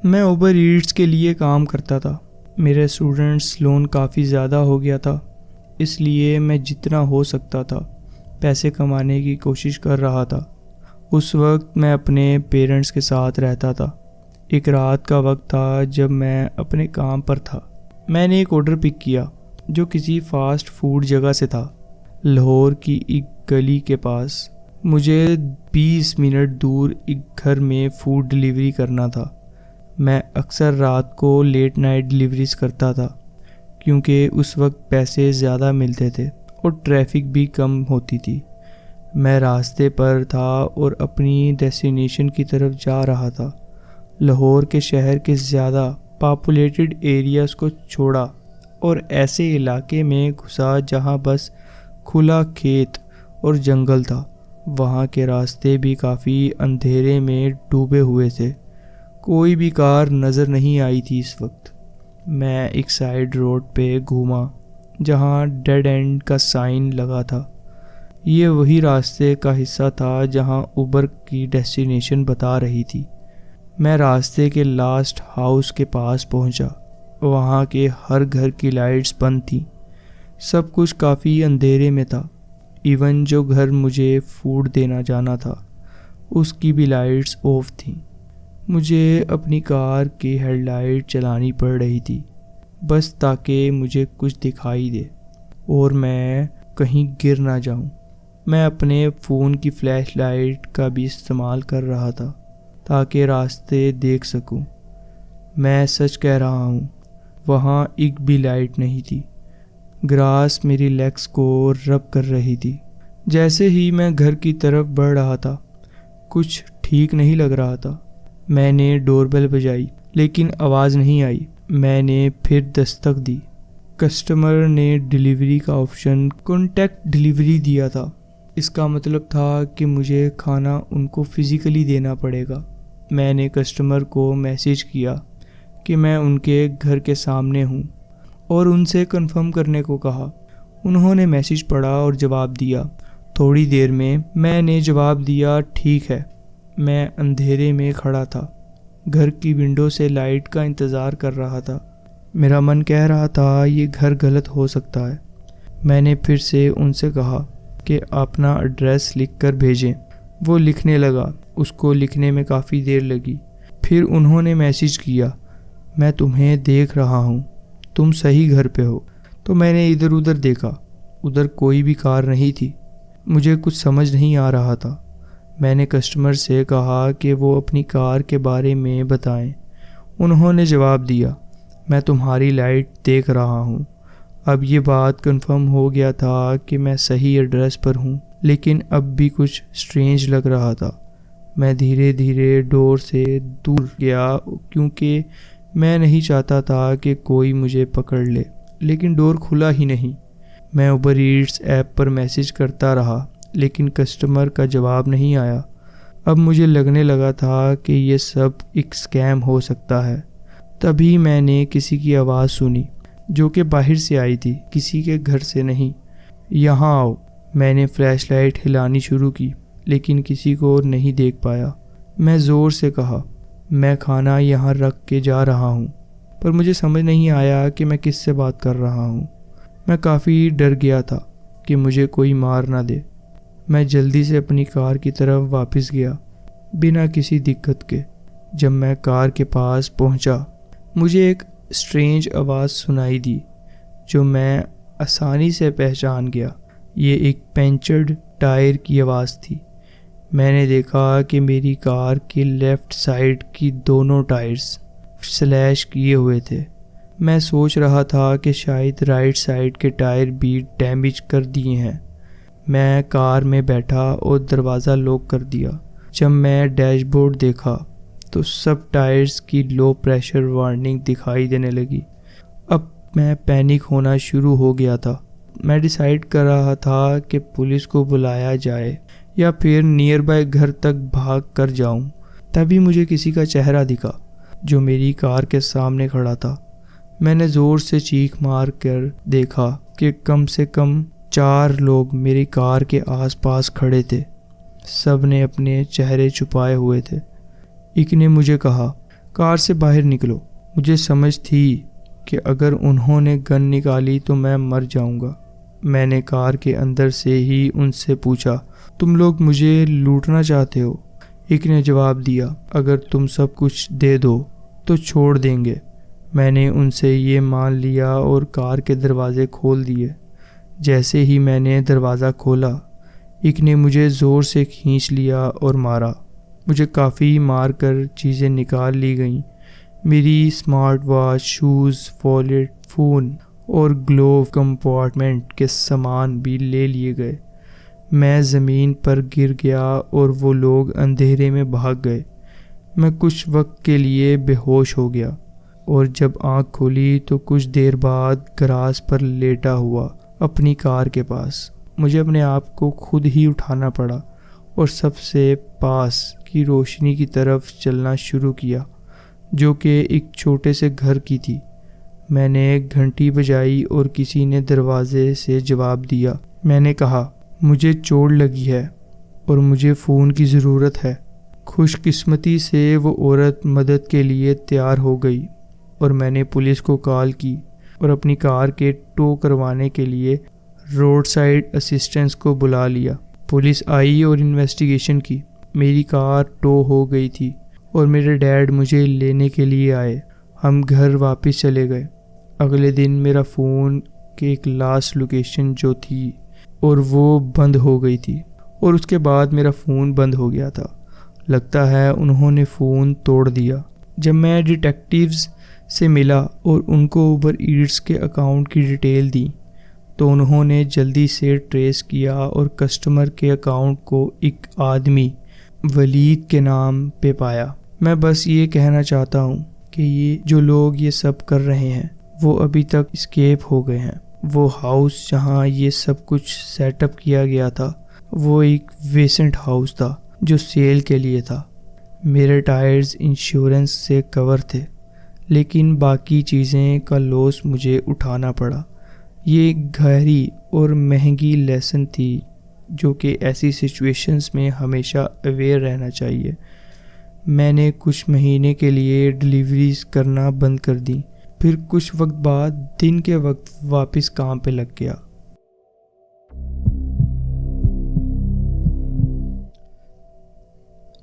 میں Uber eights کے لیے کام کرتا تھا۔ میرا اسٹوڈنٹس لون کافی زیادہ ہو گیا تھا، اس لیے میں جتنا ہو سکتا تھا پیسے کمانے کی کوشش کر رہا تھا۔ اس وقت میں اپنے پیرنٹس کے ساتھ رہتا تھا۔ ایک رات کا وقت تھا جب میں اپنے کام پر تھا۔ میں نے ایک آرڈر پک کیا جو کسی فاسٹ فوڈ جگہ سے تھا، لاہور کی ایک گلی کے پاس۔ مجھے 20 منٹ دور ایک گھر میں فوڈ ڈیلیوری کرنا تھا۔ میں اکثر رات کو لیٹ نائٹ ڈیلیوریز کرتا تھا کیونکہ اس وقت پیسے زیادہ ملتے تھے اور ٹریفک بھی کم ہوتی تھی۔ میں راستے پر تھا اور اپنی ڈیسٹینیشن کی طرف جا رہا تھا۔ لاہور کے شہر کے زیادہ پاپولیٹڈ ایریاز کو چھوڑا اور ایسے علاقے میں گھسا جہاں بس کھلا کھیت اور جنگل تھا۔ وہاں کے راستے بھی کافی اندھیرے میں ڈوبے ہوئے تھے۔ کوئی بھی کار نظر نہیں آئی تھی اس وقت۔ میں ایک سائیڈ روڈ پہ گھوما جہاں ڈیڈ اینڈ کا سائن لگا تھا۔ یہ وہی راستے کا حصہ تھا جہاں اوبر کی ڈیسٹینیشن بتا رہی تھی۔ میں راستے کے لاسٹ ہاؤس کے پاس پہنچا۔ وہاں کے ہر گھر کی لائٹس بند تھیں۔ سب کچھ کافی اندھیرے میں تھا۔ ایون جو گھر مجھے فوڈ دینا جانا تھا اس کی بھی لائٹس آف تھیں۔ مجھے اپنی کار کی ہیڈ لائٹ چلانی پڑ رہی تھی بس تاکہ مجھے کچھ دکھائی دے اور میں کہیں گر نہ جاؤں۔ میں اپنے فون کی فلیش لائٹ کا بھی استعمال کر رہا تھا تاکہ راستے دیکھ سکوں۔ میں سچ کہہ رہا ہوں، وہاں ایک بھی لائٹ نہیں تھی۔ گراس میری لیگز کو رب کر رہی تھی۔ جیسے ہی میں گھر کی طرف بڑھ رہا تھا کچھ ٹھیک نہیں لگ رہا تھا۔ میں نے ڈور بیل بجائی لیکن آواز نہیں آئی۔ میں نے پھر دستک دی۔ کسٹمر نے ڈیلیوری کا آپشن کانٹیکٹ ڈیلیوری دیا تھا۔ اس کا مطلب تھا کہ مجھے کھانا ان کو فزیکلی دینا پڑے گا۔ میں نے کسٹمر کو میسیج کیا کہ میں ان کے گھر کے سامنے ہوں اور ان سے کنفرم کرنے کو کہا۔ انہوں نے میسیج پڑھا اور جواب دیا۔ تھوڑی دیر میں نے جواب دیا، ٹھیک ہے۔ میں اندھیرے میں کھڑا تھا، گھر کی ونڈو سے لائٹ کا انتظار کر رہا تھا۔ میرا من کہہ رہا تھا یہ گھر غلط ہو سکتا ہے۔ میں نے پھر سے ان سے کہا کہ اپنا ایڈریس لکھ کر بھیجیں۔ وہ لکھنے لگا۔ اس کو لکھنے میں کافی دیر لگی۔ پھر انہوں نے میسیج کیا، میں تمہیں دیکھ رہا ہوں، تم صحیح گھر پہ ہو۔ تو میں نے ادھر ادھر دیکھا، ادھر کوئی بھی کار نہیں تھی۔ مجھے کچھ سمجھ نہیں آ رہا تھا۔ میں نے کسٹمر سے کہا کہ وہ اپنی کار کے بارے میں بتائیں۔ انہوں نے جواب دیا، میں تمہاری لائٹ دیکھ رہا ہوں۔ اب یہ بات کنفرم ہو گیا تھا کہ میں صحیح ایڈریس پر ہوں، لیکن اب بھی کچھ سٹرینج لگ رہا تھا۔ میں دھیرے دھیرے ڈور سے دور گیا کیونکہ میں نہیں چاہتا تھا کہ کوئی مجھے پکڑ لے، لیکن ڈور کھلا ہی نہیں۔ میں اوبر ایٹس ایپ پر میسیج کرتا رہا لیکن کسٹمر کا جواب نہیں آیا۔ اب مجھے لگنے لگا تھا کہ یہ سب ایک اسکیم ہو سکتا ہے۔ تبھی میں نے کسی کی آواز سنی جو کہ باہر سے آئی تھی، کسی کے گھر سے نہیں۔ یہاں آؤ۔ میں نے فلیش لائٹ ہلانی شروع کی لیکن کسی کو نہیں دیکھ پایا۔ میں زور سے کہا، میں کھانا یہاں رکھ کے جا رہا ہوں، پر مجھے سمجھ نہیں آیا کہ میں کس سے بات کر رہا ہوں۔ میں کافی ڈر گیا تھا کہ مجھے کوئی مار نہ دے۔ میں جلدی سے اپنی کار کی طرف واپس گیا بنا کسی دقت کے۔ جب میں کار کے پاس پہنچا مجھے ایک سٹرینج آواز سنائی دی جو میں آسانی سے پہچان گیا۔ یہ ایک پنچرڈ ٹائر کی آواز تھی۔ میں نے دیکھا کہ میری کار کے لیفٹ سائیڈ کی دونوں ٹائرز سلیش کیے ہوئے تھے۔ میں سوچ رہا تھا کہ شاید رائٹ سائیڈ کے ٹائر بھی ڈیمیج کر دیے ہیں۔ میں کار میں بیٹھا اور دروازہ لاک کر دیا۔ جب میں ڈیش بورڈ دیکھا تو سب ٹائرز کی لو پریشر وارننگ دکھائی دینے لگی۔ اب میں پینک ہونا شروع ہو گیا تھا۔ میں ڈیسائیڈ کر رہا تھا کہ پولیس کو بلایا جائے یا پھر نیئر بائی گھر تک بھاگ کر جاؤں۔ تبھی مجھے کسی کا چہرہ دکھا جو میری کار کے سامنے کھڑا تھا۔ میں نے زور سے چیخ مار کر دیکھا کہ کم سے کم 4 لوگ میری کار کے آس پاس کھڑے تھے۔ سب نے اپنے چہرے چھپائے ہوئے تھے۔ ایک نے مجھے کہا، کار سے باہر نکلو۔ مجھے سمجھ تھی کہ اگر انہوں نے گن نکالی تو میں مر جاؤں گا۔ میں نے کار کے اندر سے ہی ان سے پوچھا، تم لوگ مجھے لوٹنا چاہتے ہو؟ ایک نے جواب دیا، اگر تم سب کچھ دے دو تو چھوڑ دیں گے۔ میں نے ان سے یہ مان لیا اور کار کے دروازے کھول دیے۔ جیسے ہی میں نے دروازہ کھولا، ایک نے مجھے زور سے کھینچ لیا اور مارا۔ مجھے کافی مار کر چیزیں نکال لی گئیں۔ میری smart watch, shoes, wallet, phone اور گلوو کمپارٹمنٹ کے سامان بھی لے لیے گئے۔ میں زمین پر گر گیا اور وہ لوگ اندھیرے میں بھاگ گئے۔ میں کچھ وقت کے لیے بے ہوش ہو گیا اور جب آنکھ کھولی تو کچھ دیر بعد گراز پر لیٹا ہوا اپنی کار کے پاس۔ مجھے اپنے آپ کو خود ہی اٹھانا پڑا اور سب سے پاس کی روشنی کی طرف چلنا شروع کیا، جو کہ ایک چھوٹے سے گھر کی تھی۔ میں نے ایک گھنٹی بجائی اور کسی نے دروازے سے جواب دیا۔ میں نے کہا، مجھے چوٹ لگی ہے اور مجھے فون کی ضرورت ہے۔ خوش قسمتی سے وہ عورت مدد کے لیے تیار ہو گئی اور میں نے پولیس کو کال کی اور اپنی کار کے ٹو کروانے کے لیے روڈ سائیڈ اسسٹنس کو بلا لیا۔ پولیس آئی اور انویسٹیگیشن کی۔ میری کار ٹو ہو گئی تھی اور میرے ڈیڈ مجھے لینے کے لیے آئے۔ ہم گھر واپس چلے گئے۔ اگلے دن میرا فون کی ایک لاسٹ لوکیشن جو تھی اور وہ بند ہو گئی تھی، اور اس کے بعد میرا فون بند ہو گیا تھا۔ لگتا ہے انہوں نے فون توڑ دیا۔ جب میں ڈیٹیکٹیوز سے ملا اور ان کو اوبر ایٹس کے اکاؤنٹ کی ڈیٹیل دی تو انہوں نے جلدی سے ٹریس کیا اور کسٹمر کے اکاؤنٹ کو ایک آدمی ولید کے نام پہ پایا۔ میں بس یہ کہنا چاہتا ہوں کہ یہ جو لوگ یہ سب کر رہے ہیں وہ ابھی تک اسکیپ ہو گئے ہیں۔ وہ ہاؤس جہاں یہ سب کچھ سیٹ اپ کیا گیا تھا وہ ایک ویسنٹ ہاؤس تھا جو سیل کے لیے تھا۔ میرے ٹائرز انشورنس سے کور تھے، لیکن باقی چیزیں کا لاس مجھے اٹھانا پڑا۔ یہ ایک گہری اور مہنگی لیسن تھی جو کہ ایسی سچویشنز میں ہمیشہ اویئر رہنا چاہیے۔ میں نے کچھ مہینے کے لیے ڈیلیوریز کرنا بند کر دیں، پھر کچھ وقت بعد دن کے وقت واپس کام پہ لگ گیا۔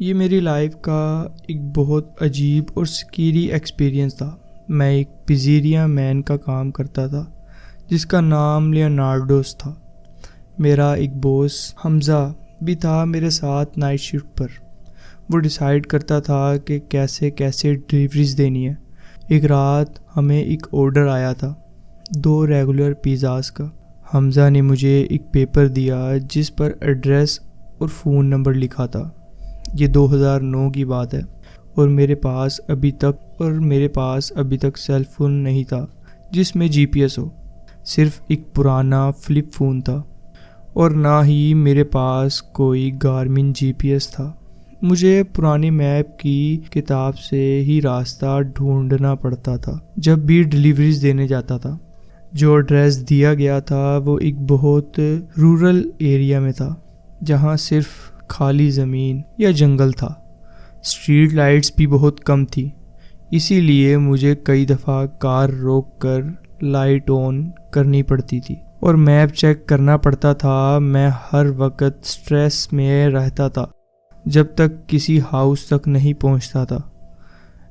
یہ میری لائف کا ایک بہت عجیب اور سکیری ایکسپیرینس تھا۔ میں ایک پیزیریا مین کا کام کرتا تھا جس کا نام لیونارڈوس تھا۔ میرا ایک باس حمزہ بھی تھا میرے ساتھ نائٹ شفٹ پر۔ وہ ڈیسائیڈ کرتا تھا کہ کیسے ڈیلیوریز دینی ہے۔ ایک رات ہمیں ایک آرڈر آیا تھا 2 ریگولر پیزاز کا۔ حمزہ نے مجھے ایک پیپر دیا جس پر ایڈریس اور فون نمبر لکھا تھا۔ یہ 2009 کی بات ہے اور میرے پاس ابھی تک سیل فون نہیں تھا جس میں جی پی ایس ہو، صرف ایک پرانا فلپ فون تھا، اور نہ ہی میرے پاس کوئی گارمن جی پی ایس تھا۔ مجھے پرانی میپ کی کتاب سے ہی راستہ ڈھونڈنا پڑتا تھا جب بھی ڈیلیوریز دینے جاتا تھا۔ جو ایڈریس دیا گیا تھا وہ ایک بہت رورل ایریا میں تھا جہاں صرف خالی زمین یا جنگل تھا۔ اسٹریٹ لائٹس بھی بہت کم تھی، اسی لیے مجھے کئی دفعہ کار روک کر لائٹ آن کرنی پڑتی تھی اور میپ چیک کرنا پڑتا تھا۔ میں ہر وقت سٹریس میں رہتا تھا جب تک کسی ہاؤس تک نہیں پہنچتا تھا۔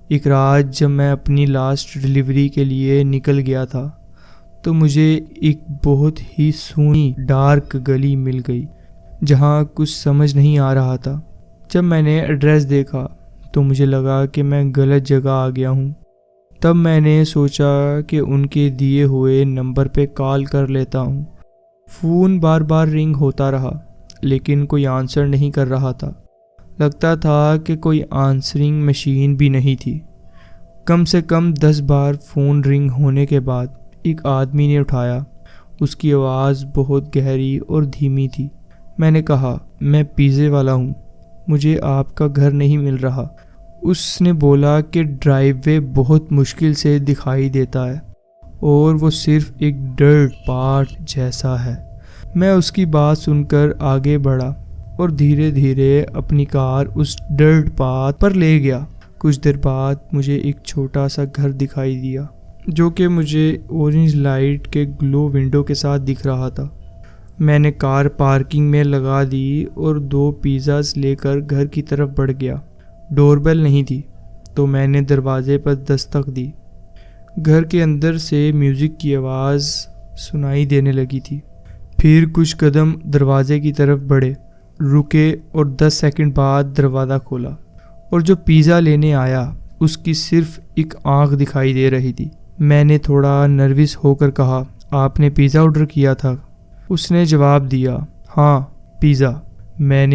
ایک رات جب میں اپنی لاسٹ ڈیلیوری کے لیے نکل گیا تھا تو مجھے ایک بہت ہی سونی ڈارک گلی مل گئی جہاں کچھ سمجھ نہیں آ رہا تھا۔ جب میں نے ایڈریس دیکھا تو مجھے لگا کہ میں غلط جگہ آ گیا ہوں۔ تب میں نے سوچا کہ ان کے دیے ہوئے نمبر پہ کال کر لیتا ہوں۔ فون بار بار رنگ ہوتا رہا لیکن کوئی آنسر نہیں کر رہا تھا۔ لگتا تھا کہ کوئی آنسرنگ مشین بھی نہیں تھی۔ کم سے کم 10 بار فون رنگ ہونے کے بعد ایک آدمی نے اٹھایا۔ اس کی آواز بہت گہری اور دھیمی تھی۔ میں نے کہا، میں پیزے والا ہوں، مجھے آپ کا گھر نہیں مل رہا۔ اس نے بولا کہ ڈرائیو وے بہت مشکل سے دکھائی دیتا ہے اور وہ صرف ایک ڈرٹ پاتھ جیسا ہے۔ میں اس کی بات سن کر آگے بڑھا اور دھیرے دھیرے اپنی کار اس ڈرٹ پاتھ پر لے گیا۔ کچھ دیر بعد مجھے ایک چھوٹا سا گھر دکھائی دیا جو کہ مجھے اورنج لائٹ کے گلو ونڈو کے ساتھ دکھ رہا تھا۔ میں نے کار پارکنگ میں لگا دی اور 2 پیزاز لے کر گھر کی طرف بڑھ گیا۔ ڈور بیل نہیں تھی تو میں نے دروازے پر دستک دی۔ گھر کے اندر سے میوزک کی آواز سنائی دینے لگی تھی۔ پھر کچھ قدم دروازے کی طرف بڑھے، رکے اور 10 سیکنڈ بعد دروازہ کھولا اور جو پیزا لینے آیا اس کی صرف ایک آنکھ دکھائی دے رہی تھی۔ میں نے تھوڑا نروس ہو کر کہا، آپ نے پیزا آرڈر کیا تھا؟ اس نے جواب دیا، ہاں پیزا۔ میں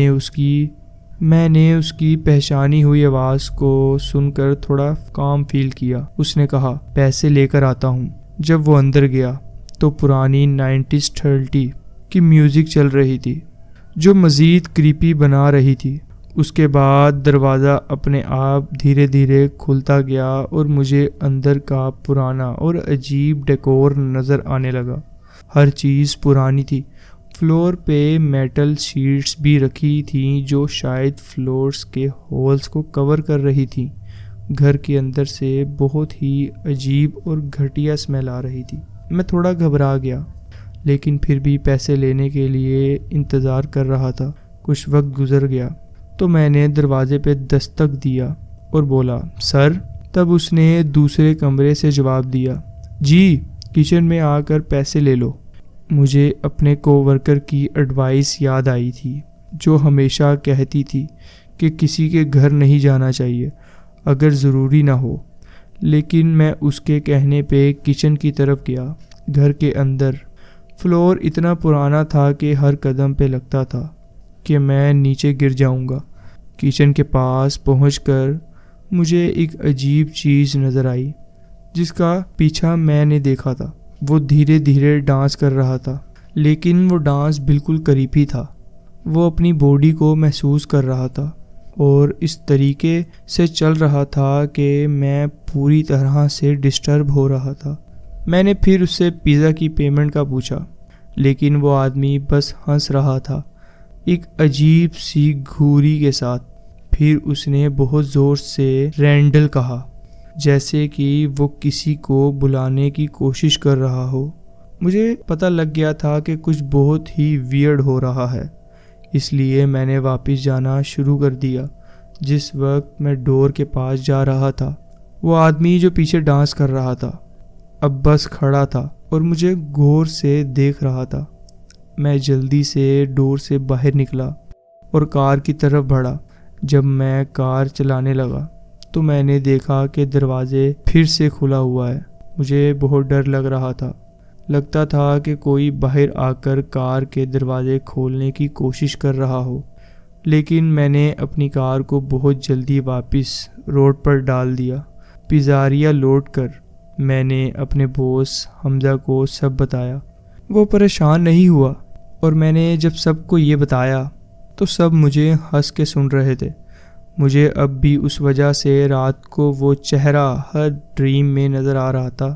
نے اس کی پہچانی ہوئی آواز کو سن کر تھوڑا کام فیل کیا۔ اس نے کہا، پیسے لے کر آتا ہوں۔ جب وہ اندر گیا تو پرانی 90s 30 کی میوزک چل رہی تھی جو مزید کریپی بنا رہی تھی۔ اس کے بعد دروازہ اپنے آپ دھیرے دھیرے کھلتا گیا اور مجھے اندر کا پرانا اور عجیب ڈیکور نظر آنے لگا۔ ہر چیز پرانی تھی۔ فلور پہ میٹل شیٹس بھی رکھی تھیں جو شاید فلورز کے ہولز کو کور کر رہی تھیں۔ گھر کے اندر سے بہت ہی عجیب اور گھٹیا اسمیل آ رہی تھی۔ میں تھوڑا گھبرا گیا لیکن پھر بھی پیسے لینے کے لیے انتظار کر رہا تھا۔ کچھ وقت گزر گیا تو میں نے دروازے پہ دستک دیا اور بولا، سر؟ تب اس نے دوسرے کمرے سے جواب دیا، جی کچن میں آ کر پیسے لے لو۔ مجھے اپنے کوورکر کی ایڈوائس یاد آئی تھی جو ہمیشہ کہتی تھی کہ کسی کے گھر نہیں جانا چاہیے اگر ضروری نہ ہو، لیکن میں اس کے کہنے پہ کچن کی طرف گیا۔ گھر کے اندر فلور اتنا پرانا تھا کہ ہر قدم پہ لگتا تھا کہ میں نیچے گر جاؤں گا۔ کچن کے پاس پہنچ کر مجھے ایک عجیب چیز نظر آئی جس کا پیچھا میں نے دیکھا تھا۔ وہ دھیرے دھیرے ڈانس کر رہا تھا، لیکن وہ ڈانس بالکل قریبی تھا۔ وہ اپنی باڈی کو محسوس کر رہا تھا اور اس طریقے سے چل رہا تھا کہ میں پوری طرح سے ڈسٹرب ہو رہا تھا۔ میں نے پھر اس سے پیزا کی پیمنٹ کا پوچھا، لیکن وہ آدمی بس ہنس رہا تھا، ایک عجیب سی گھوری کے ساتھ۔ پھر اس نے بہت زور سے رینڈل کہا، جیسے کہ وہ کسی کو بلانے کی کوشش کر رہا ہو۔ مجھے پتہ لگ گیا تھا کہ کچھ بہت ہی ویئرڈ ہو رہا ہے، اس لیے میں نے واپس جانا شروع کر دیا۔ جس وقت میں ڈور کے پاس جا رہا تھا، وہ آدمی جو پیچھے ڈانس کر رہا تھا اب بس کھڑا تھا اور مجھے غور سے دیکھ رہا تھا۔ میں جلدی سے ڈور سے باہر نکلا اور کار کی طرف بڑھا۔ جب میں کار چلانے لگا تو میں نے دیکھا کہ دروازے پھر سے کھلا ہوا ہے۔ مجھے بہت ڈر لگ رہا تھا۔ لگتا تھا کہ کوئی باہر آ کر کار کے دروازے کھولنے کی کوشش کر رہا ہو، لیکن میں نے اپنی کار کو بہت جلدی واپس روڈ پر ڈال دیا۔ پیزاریا لوٹ کر میں نے اپنے باس حمزہ کو سب بتایا۔ وہ پریشان نہیں ہوا اور میں نے جب سب کو یہ بتایا تو سب مجھے ہنس کے سن رہے تھے۔ مجھے اب بھی اس وجہ سے رات کو وہ چہرہ ہر ڈریم میں نظر آ رہا تھا۔